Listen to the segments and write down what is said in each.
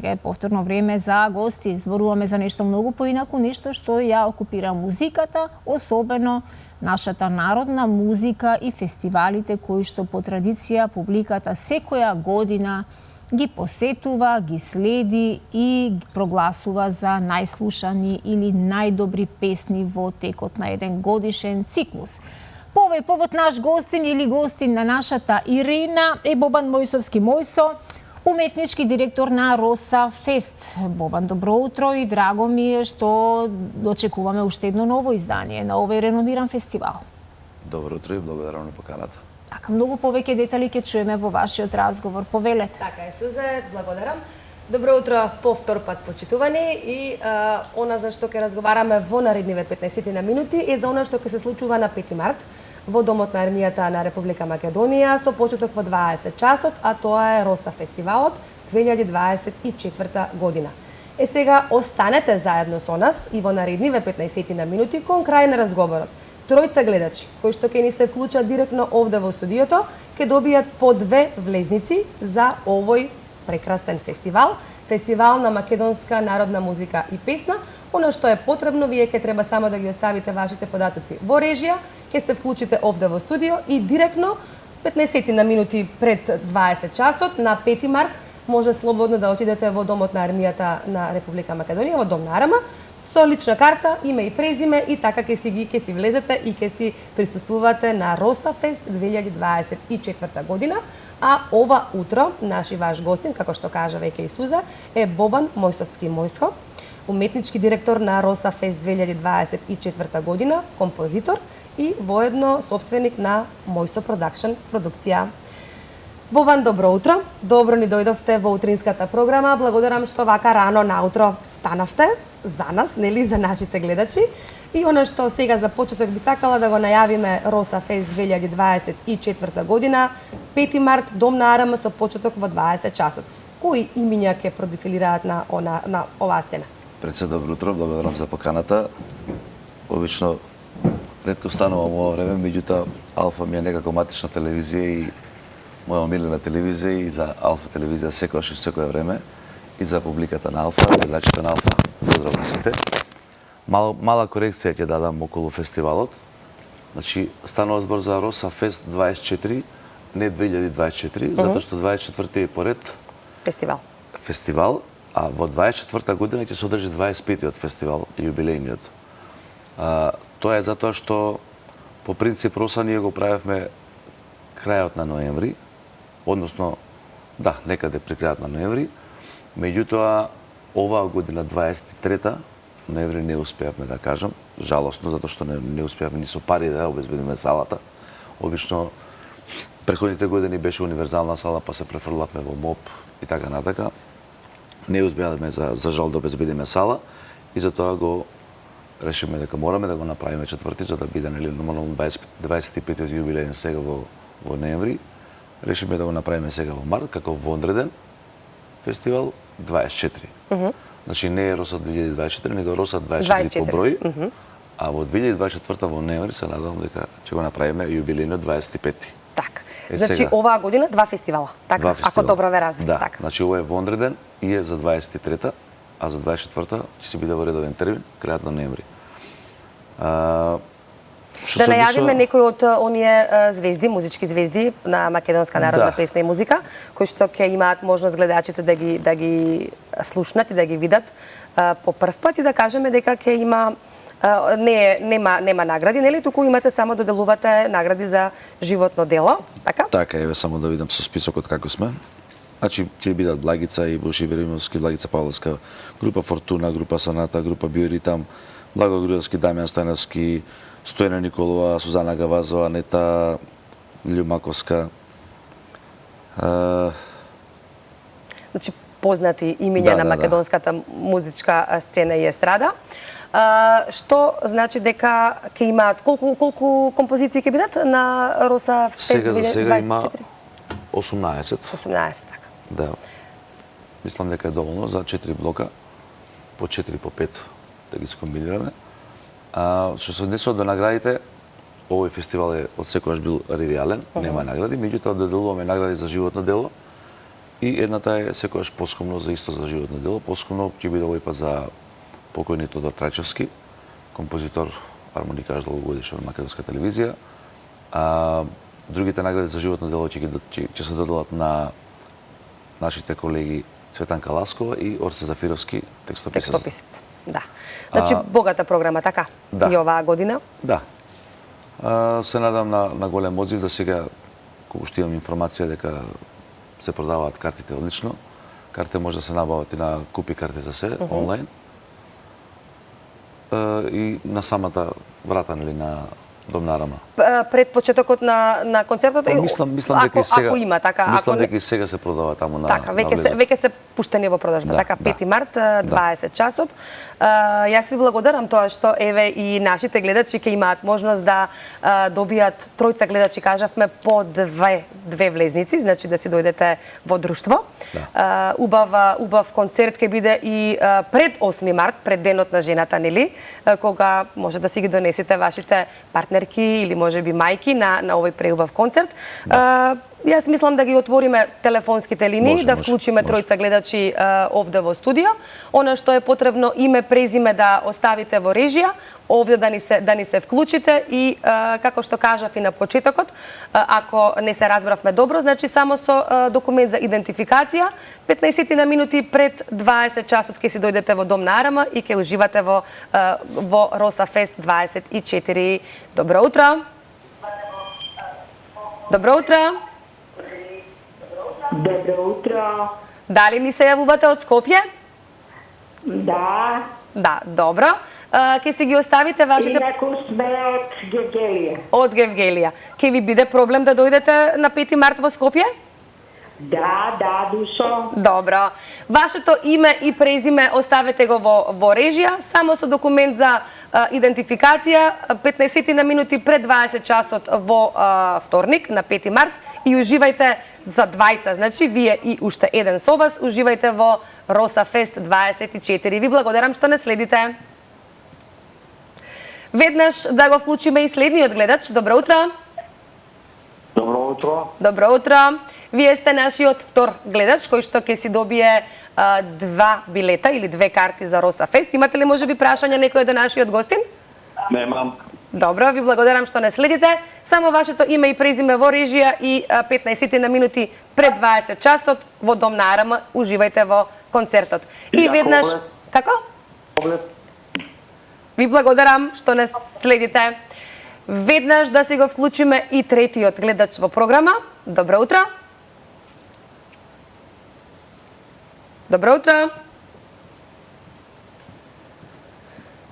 Сега е повторно време за гости. Зборуваме за нешто многу поинаку, нешто што ја окупира музиката, особено нашата народна музика и фестивалите кои што по традиција публиката секоја година ги посетува, ги следи и прогласува за најслушани или најдобри песни во текот на еден годишен циклус. По овој повод наш гостин или гостин на нашата Ирина е Бобан Мојсовски Мојсо, уметнички директор на Роса Фест. Бобан, добро утро и драго ми е што очекуваме уште едно ново издание на овој реномиран фестивал. Добро утро и благодарам на поканата. Така, многу повеќе детали ќе чуеме во вашиот разговор. Повелете. Така е, Сузе, благодарам. Добро утро по втор пат, почитувани, и она за што ќе разговараме во наредниве 15 на минути е за она што ќе се случува на 5 март во Домот на армијата на Република Македонија со почеток во 20 часот, а тоа е Роса фестивалот 2024 година. Е сега останете заедно со нас и во наредниве 15 на минути кон крај на разговорот. Тројца гледачи кои што ќе ни се вклучат директно овде во студиото ќе добијат по 2 влезници за овој прекрасен фестивал, фестивал на македонска народна музика и песна. Она што е потребно, вие ќе треба само да ги оставите вашите податоци во режија, ќе се вклучите овде во студио и директно 15 на минути пред 20 часот на 5 март може слободно да отидете во Домот на армијата на Република Македонија, во Дом на Арама, со лична карта, име и презиме, и така ќе си влезете и ќе си присуствувате на Роса Фест 2024 година. А ова утро наши ваш гостин, како што кажа веќе и Суза, е Бобан Мојсовски Мојсо, уметнички директор на Роса Фест 2024 година, композитор и воедно собственик на Мојсо Продакшн продукција. Бобан, добро утро. Добро ни дојдовте во утринската програма. Благодарам што вака рано наутро станавте за нас, нели, за нашите гледачи. И она што сега за почеток би сакала да го најавиме Роса Фест 2024 година, 5 март, Дом на Арама со почеток во 20 часот. Кои имиња ќе продефилираат на оваа сцена? Пред се добро утро, благодарам за поканата. Обично ретко станувам во ова време, меѓутоа Алфа ми е некако матична телевизија и моја омилена телевизија, и за Алфа телевизија секогаш и секое време, и за публиката на Алфа, гледачите на Алфа, поздрав на сите. Мала корекција ќе дадам околу фестивалот. Значи, станува збор за Роса Фест 24, не 2024, затоа што 24 е поред фестивал, а во 24 година ќе се одржи 25-тиот фестивал, јубилејниот. Тоа е затоа што по принцип Роса ние го правевме крајот на ноември, односно, да, некаде при крајот на ноември, меѓутоа оваа година 23-та ноември не успеавме да кажам, жалосно, затоа што не успеавме ни со пари да обезбедиме салата. Обично преходните години беше универзална сала, па се префрлавме во МОП и така натака. Не успеавме за жал да обезбедиме сала и затоа го решиме дека мораме да го направиме четврти за да биде нели нормално 25-тиот јубилеен сега во ноември. Решиме да го направиме сега во март како вонреден фестивал 24. Значи не е Роса 2024, него Роса 24 по број. А во 2024 во ноември се надевам дека ќе го направиме јубилејниот 25-ти. Така. Значи оваа година 2 фестивала, така, ако добро ве разбирам. Да, така. Значи ова е вонреден и е за 23-та, а за 24-та ќе се биде во редовен термин, крајот на ноември. Да најавиме некои од оние звезди, музички звезди на македонска народна песна и музика, кои што ќе имаат можност гледачите да ги слушнат и да ги видат по прв пат и да кажеме дека ќе има нема награди, нели, туку имате само доделувате награди за животно дело, така? Така, еве само да видам со списокот како сме. Значи ќе бидат Благица и Боши Веримовски, Благица Павловска, група Фортуна, група Соната, група Биоритам, Благо Груевски, Дамјан Стојановски, Стојана Николова, Сузана Гавазова, Анета Љумаковска. Значи познати имиња на македонската музичка сцена и естрада. Што значи дека ќе имаат колку композиции ќе бидат на Роса Фест 2024? Сега има 18. 18, така. Да. Мислам дека е доволно за 4 блока, по 4 по 5 да ги скомбинираме. Што се однесува до наградите, овој фестивал е од секогаш бил ревијален, нема награди, меѓутоа доделуваме награди за животно дело, И едната е секогаш поскромно за исто за животно дело. Поскромно ќе биде овој пат за покојни Тодор Трајчевски, композитор, армоникар долгогодишен на македонска телевизија. Другите награди за животно дело ќе се доделат на нашите колеги Цветанка Ласкова и Орсе Зафировски, текстописец. Да. Значи богата програма, така? Да. И оваа година? Да. Се надам на голем одзив, да сега, кога што имам информација дека се продаваат картите одлично. Карте може да се набават и на купи карти за се, онлайн. И на самата врата, нели, на Дом на Арама. Пред почетокот на концертот? Мислам дека и сега. Ако има, така. Мислам дека и сега се продава таму на. Така, веќе се пуштени во продажба. Така, 5 март, 20 часот. Јас ви благодарам тоа што еве и нашите гледачи ќе имаат можност да добијат тројца гледачи, кажавме, по две влезници, значи да си дојдете во друштво. Убав концерт ќе биде и пред 8 март, пред денот на жената, нели, кога може да си ги донесете вашите партнерки или може би мајки на овој преубав концерт. Јас мислам да ги отвориме телефонските линии, да вклучиме тројца гледачи овде во студио. Она што е потребно, име, презиме да оставите во режија, овде да ни се вклучите и како што кажав и на почетокот, ако не се разбравме добро, значи само со документ за идентификација, 15 на минути пред 20 часот ќе си дојдете во Дом на Арама и ќе уживате во Роса Фест 24. Добро утро. Добро утро. Добро утро. Дали ни се јавувате од Скопје? Да. Да, добро. Ке си ги оставите вашите... Инаку сме од Гевгелија. Од Гевгелија. Ке ви биде проблем да дојдете на 5 март во Скопје? Да, душо. Добро. Вашето име и презиме оставете го во режија, само со документ за идентификација, 15 на минути пред 20 часот во вторник, на 5 март, и уживајте за двајца, значи вие и уште еден со вас, уживајте во Роса Фест 24. Ви благодарам што не следите. Веднаш да го вклучиме и следниот гледач. Добро утро. Добро утро. Добро утро. Вие сте нашиот втор гледач кој што ќе си добие 2 билета или 2 карти за Роса Фест. Имате ли можеби прашања некој до нашиот гостин? Немам. Добро, ви благодарам што не следите. Само вашето име и презиме во режија и 15 на минути пред 20 часот во Дом на Арама уживајте во концертот. И веднаш... Како? Ви благодарам што не следите. Веднаш да си го вклучиме и третиот гледач во програма. Добро утро. Добро утро.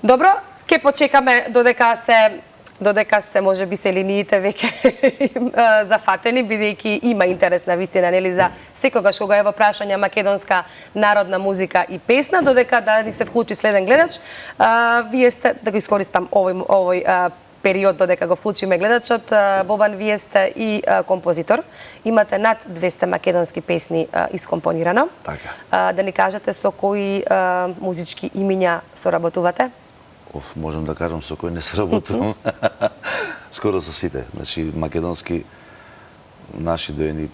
Добро, ке почекаме додека се можеби се линиите веќе зафатени, бидејќи има интерес на вистина, нели, за секогаш кога е во прашање македонска народна музика и песна, додека да ни се вклучи следен гледач. Вие сте, да го искористам овој период додека го вклучиме гледачот, Бобан, вие сте и композитор. Имате над 200 македонски песни искомпонирано. Така. Да ни кажете со кои музички имиња соработувате? Можам да кажам со кој не се работувам. Скоро со сите. Значи, македонски наши доени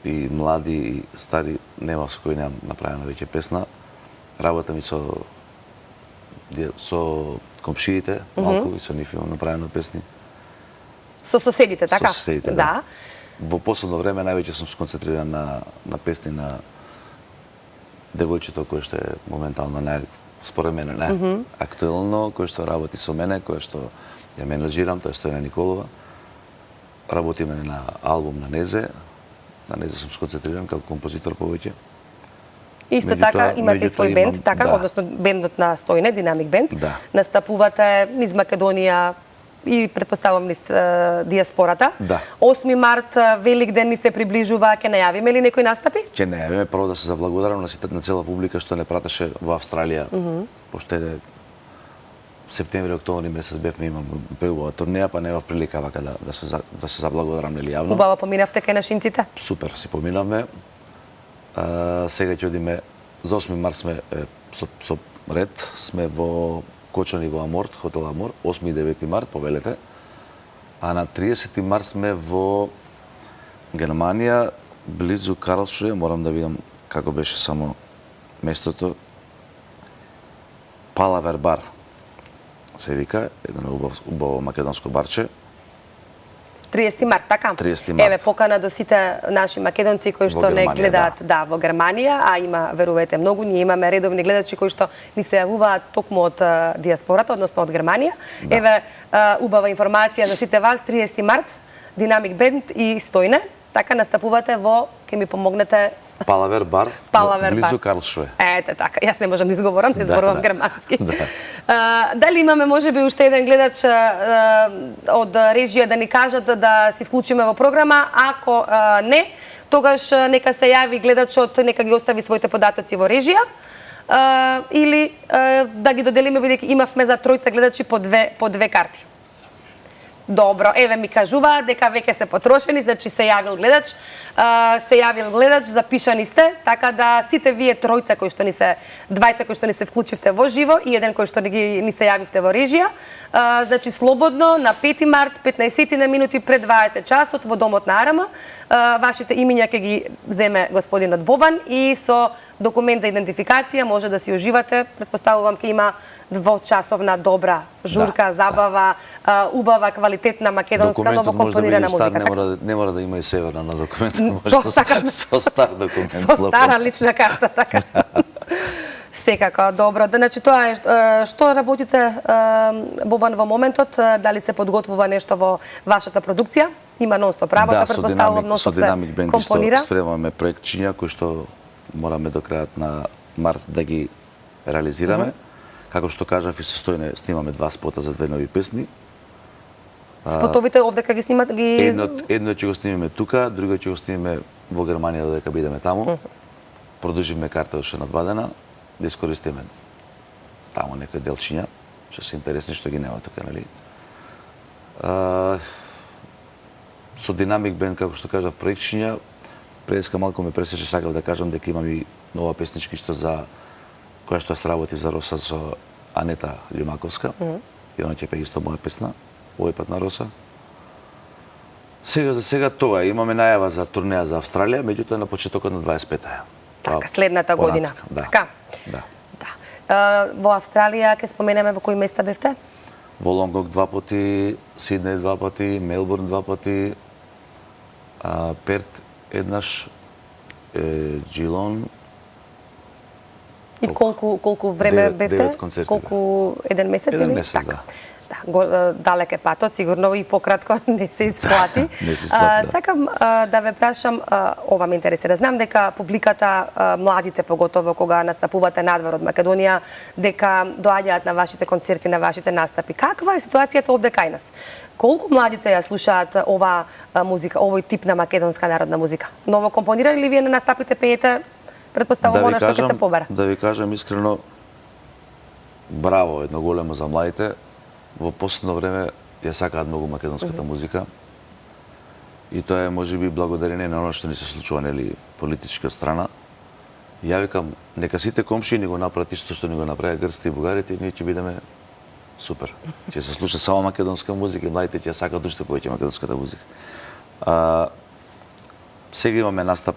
и млади и стари нема со кој немам направена веќе песна. Работам и со комшиите, малку, и со нив имам направено песни. Со соседите, така? Со соседите, да. Во последно време највеќе сум сконцентриран на песни на девојчето кој што е моментално според мене актуелно, кој што работи со мене, кој што ја менеджирам, тоа е Стојана Николова. Работиме на албум на Незе. На Незе сум сконцентриран како композитор повеќе. Исто така имате и свој бенд, така, односно бендот на Стојне, Динамик бенд. Да. Настапувате низ Македонија и предпоставам низ диаспората. Да. 8 март, Велик ден ни се приближува, ќе најавиме ли некои настапи? Ќе најавиме, прво да се заблагодарам на цела публика што не пратеше во Австралија, пошто е септември, октомври месец бевме, имам преубава турнеја, па немав прилика вака да се заблагодарам нели јавно. Убаво поминавте кај нашинците? Супер, си поминавме. Сега ќе одиме за 8 март сме со ред, сме во Кочани во Аморт, хотел Амор, 8 и 9 март повелете. А на 30 март сме во Германија, Близу Карлсруе, морам да видам како беше само местото. Палавер бар се вика, едно убаво македонско барче. 30 март, така? 30 март. Еве, покана до сите наши македонци кои што не гледаат во Германија, а има, верувате, многу. Ние имаме редовни гледачи кои што ни се јавуваат токму од диаспората, односно од Германија. Да. Еве, убава информација за сите вас, 30 март, Динамик Бенд и Стојне. Така настапувате во, ке ми помогнете... Палавер бар, близу Карлсруе. Ете така, јас не можам да изговорам, не зборувам германски. Да. Дали имаме можеби уште еден гледач од режија да ни кажат да си вклучиме во програма? Ако не, тогаш нека се јави гледачот, нека ги остави своите податоци во режија. Или да ги доделиме, бидејќи имавме за тројца гледачи по две карти. Добро, еве ми кажуваат дека веќе се потрошени, значи се јавил гледач, запишани сте, така да сите вие двајца кои што ни се вклучивте во живо и еден кој што ни се јавивте во режија, значи слободно на 5 март, 15 на минути пред 20 часот во домот на Арама, вашите имиња ќе ги земе господинот Бобан и со документ за идентификација може да си уживате. Претпоставувам ќе има двочасовна добра журка, забава, убава, квалитетна македонска ново компонирана музика. Документот не мора да има и северна на документот, може со стар документ. Со стара лична карта, така. Секако, добро. Значи тоа е што работите, Бобан, во моментот, дали се подготвува нешто во вашата продукција? Има нонстоп работа, претпоставувам, нонстоп се компонира. Со спремаме проектчиња кои што мораме до крајот на март да ги реализираме. Како што кажав и со Стојне, снимаме 2 спота за 2 нови песни. Спотовите овдека ги снимат ги... Едно ќе го снимеме тука, друго ќе го снимеме во Германија додека бидеме таму. Продолжиме карта уште на 2 дена, да искористиме таму некои делчиња, што се интересни, што ги нема тука, нели? Со Динамик Бенд, како што кажав, проектчиња, преска малку ме пресече, сакав да кажам дека имам и нова песничка што која што сработи за Роса со Анета Љумаковска. И она ќе пее исто моја песна, овој пат на Роса. За сега тоа, имаме најава за турнеја за Австралија, меѓутоа на почетокот на 25-та. Така, следната година. Така? Да. Во Австралија ќе споменеме во кои места бевте? Во Лонгонг 2 пати, Сиднеј 2 пати, Мелбурн 2 пати, Перт еднаш, Джилон. И колку време бевте? 9 концерти. Колку, еден месец или? Еден месец, да. Далек е патот, сигурно и пократко не се исплати. Не се исплати, да. Сакам да ве прашам, ова ме интересира. Знам дека публиката, младите поготово кога настапувате надвор од Македонија, дека доаѓаат на вашите концерти, на вашите настапи. Каква е ситуацијата овде кај нас? Колку младите ја слушаат ова музика, овој тип на македонска народна музика? Ново компонирали ли вие на настапите пеете? Предпоставувам она што ќе се побара. Да ви кажам искрено, браво, едно големо за младите. Во последно време ја сакаат многу македонската музика. И тоа е можеби благодарение на оно што ни се случува, нели, политички од страна. Ја викам, нека сите комшии ни го направат исто што ни го направија грците и бугарите, и ние ќе бидеме супер. Ќе се слуша само македонска музика и младите ќе сакаат уште повеќе македонската музика. Сега имаме настап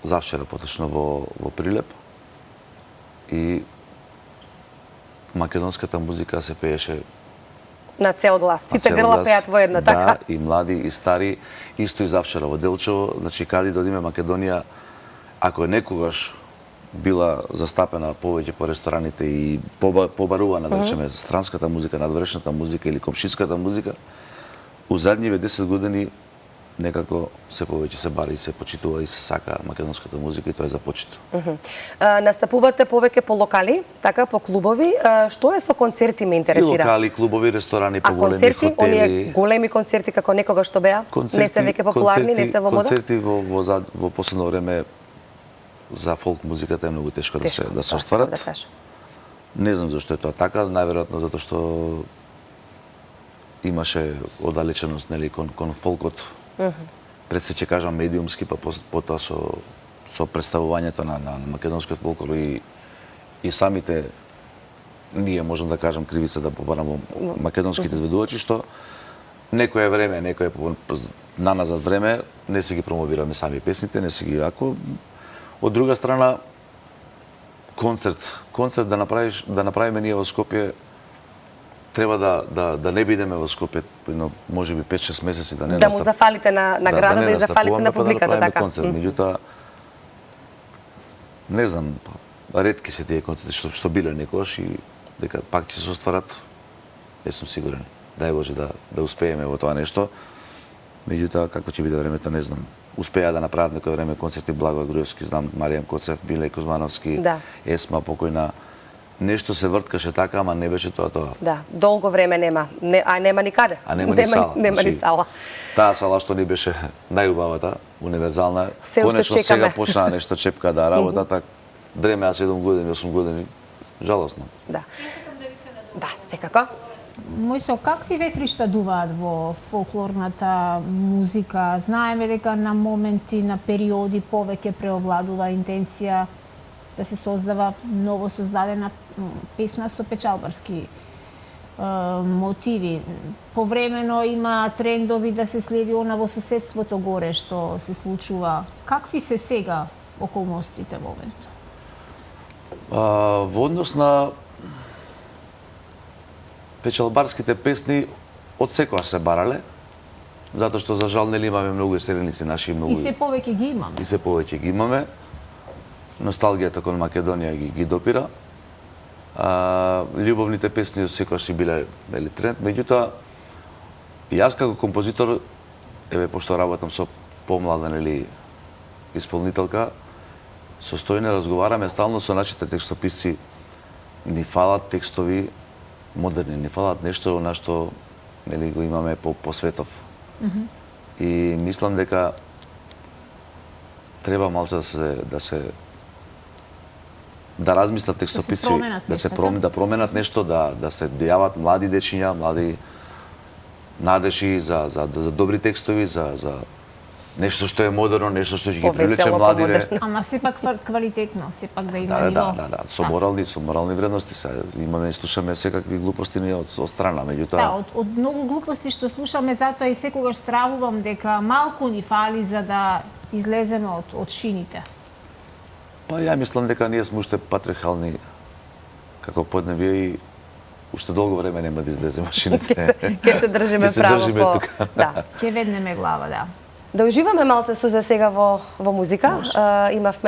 завчера поточно во Прилеп. И македонската музика се пееше на цел глас. Сите грла пеат воедно, така? Да, и млади, и стари. Исто и завчера во Делчево. Значи, каде додиме Македонија, ако е некогаш била застапена повеќе по рестораните и побарувана, да речеме, странската музика, надворешната музика или комшинската музика, у задниве 10 години некако се повеќе се бари, се почитува и се сака македонската музика и тоа е за почит. Настапувате повеќе по локали, така, по клубови. Што е со концерти ме интересира? И локали, клубови, ресторани, поголеми хотели. А концерти, оние големи концерти како некогаш што беа? Не се веќе популарни, не се во мода? Концерти во последно време за фолк музиката е многу тешко да се остварат. Не знам зашто е тоа така, најверојатно затоа што имаше оддалеченост, нели, кон фолкот. Пред се ќе кажам медиумски, па потоа со представувањето на македонскиот фолклор и самите ние можам да кажам кривица да побарам македонските изведувачи, што некое време, наназад време, не си ги промовираме сами песните, не си ги ако. Од друга страна, концерт да направиме ние во Скопје, треба да не бидеме во Скопје, може би 5-6 месеци да не Да му зафалите на градот и зафалите на публиката, така. Концерт, меѓутоа не знам, ретки се тие концерти што биле некош и дека пак ќе се остварат, не сум сигурен. Дај Боже да успееме во тоа нешто. Меѓутоа како ќе биде времето не знам. Успеа да направат некој време концерти Благој Груевски, знам Маријан Коцев, Биле Кузмановски, Да. Есма покојна. Нешто се врткаше така, ама не беше тоа. Да, долго време нема. Нема никаде. Нема ни сала. Нема ни сала. Таа сала што ни беше најубавата, универзална. Се уште конечно чекаме. сега почна нешто чепка да работа, дремеа 7 години, 8 години. Жалосно. Да. Да, секако. Мојсо, какви ветришта дуваат во фолклорната музика? Знаеме дека на моменти, на периоди повеќе преовладува интенција да се создава ново создадена песна со печалбарски мотиви. Повремено има трендови да се следи она во соседството горе што се случува. Какви се сега околностите во моментот? Во однос на печалбарските песни од секоја се барале, затоа што за жал нели имаме многу иселеници наши многу. И се повеќе ги имаме. И се повеќе ги имаме. Носталгијата кон Македонија ги допира. Љубовните песни секогаш си биле нели тренд, меѓутоа јас како композитор, еве пошто работам со помлада нели исполнителка, со Стојне разговараме стално со нашите текстописци. Ни фалат текстови модерни, ни фалат нешто на што нели го имаме по светов. И мислам дека треба малце да размислат текстописци, да променат нешто, да се дојават млади дечиња, млади надежи за добри текстови, за нешто што е модерно, нешто што ќе ги привлече младиве. Ама сепак квалитетно, сепак да има ниво. Да, со морални вредности се. Имаме и слушаме секакви глупости од страна, меѓутоа. Да, од многу глупости што слушаме, затоа и секогаш стравувам дека малку ни фали за да излеземе од шините. Па ја мислам дека ние сме уште патриархални како поднебие и уште долго време нема да излеземе од шините. Ке се држиме право по... Да. Ќе веднеме глава, да. Да уживаме малце Суза сега во музика.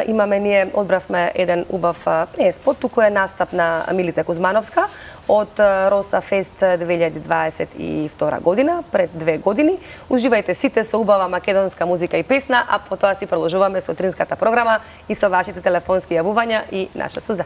Имаме ние одбравме еден убав не спот, туку е настап на Милица Кузмановска од Роса Фест 2022 година, пред 2 години. Уживајте сите со убава македонска музика и песна, а потоа си продолжуваме со утринската програма и со вашите телефонски јавувања и наша Суза.